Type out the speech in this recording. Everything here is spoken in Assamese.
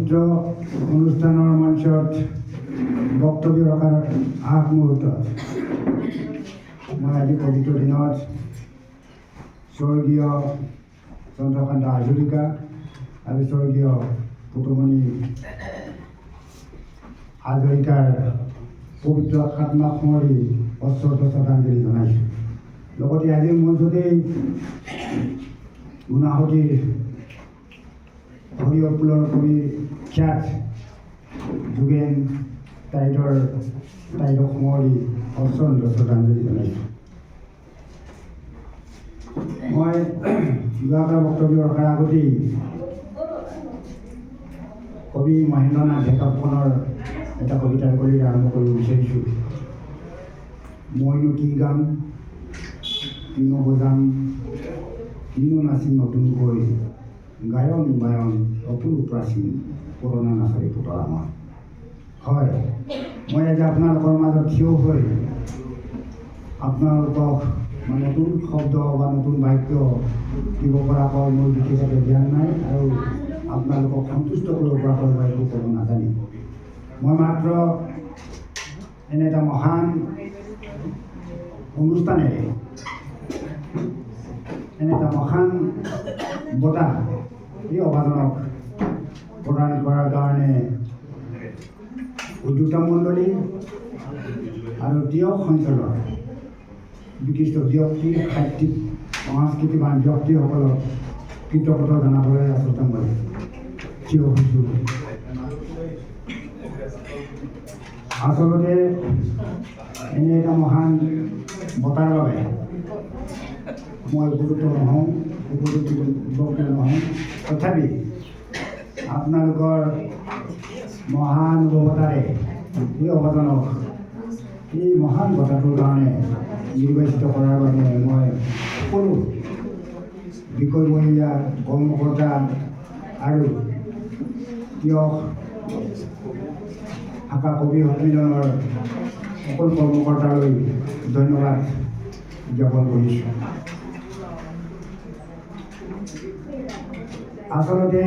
পবিত্ৰ অনুষ্ঠানৰ মঞ্চত বক্তব্য ৰখাৰ আগমুহূৰ্তত মই আজি পবিত্ৰ দিনত স্বৰ্গীয় চন্দ্ৰকান্ত হাজৰিকা আৰু স্বৰ্গীয় পুতুমণি হাজৰিকাৰ পবিত্ৰ আত্মাক সামৰি অশ্ৰদ্ধ শ্ৰদ্ধাঞ্জলি জনাইছোঁ। লগতে আজিৰ মঞ্চতেই গুণাসতীৰ হৰিপুলৰ কবি খ্যাত যোগেন তাইদক সামৰি অশ্ৰদ্ধ শ্ৰদ্ধাঞ্জলি জনাইছোঁ। মই দুআষাৰ বক্তব্য ৰখাৰ আগতেই কবি মহেন্দ্ৰনাথ ঢেকাফুকনৰ এটা কবিতাৰ কৰি আৰম্ভ কৰিব বিচাৰিছোঁ। মইনো কি গাম, কিনো বজাম, কিনো নাচিম নতুনকৈ, গায়ন বায়ন অতুল প্ৰাচীন, পুৰণা নাচৰি পুতলা মই। হয়, মই আজি আপোনালোকৰ মাজত থিয় হৈ আপোনালোকক নতুন শব্দ বা নতুন বাক্য দিব পৰাকৈ মোৰ বিশেষভাৱে জ্ঞান নাই আৰু আপোনালোকক সন্তুষ্ট কৰিব পৰাকৈ মই একো ক'ব নাজানিম। মই মাত্ৰ এনে এটা মহান অনুষ্ঠানেৰে এনে এটা মহান বঁটা এই অভাজনক প্ৰদান কৰাৰ কাৰণে উদ্যোক্তা মণ্ডলী আৰু তিয়ক অঞ্চলৰ বিশিষ্ট ব্যক্তি, সাহিত্যিক, সংস্কৃতিবান ব্যক্তিসকলক কৃতজ্ঞতা জনাবলৈ আচলতে মই থিয় হৈছোঁ। আচলতে এনে এটা মহান বঁটাৰ বাবে মই উপযুক্ত নহওঁ, তথাপি আপোনালোকৰ মহানুভৱতাৰে এই অৱদানক এই মহান বঁটাটোৰ কাৰণে নিৰ্বাচিত কৰাৰ বাবে মই সকলো বিষয়ববীয়া কৰ্মকৰ্তা আৰু তিয়ক শাখা কবি সন্মিলনৰ সকলো কৰ্মকৰ্তালৈ ধন্যবাদ জ্ঞাপন কৰিছোঁ। আচলতে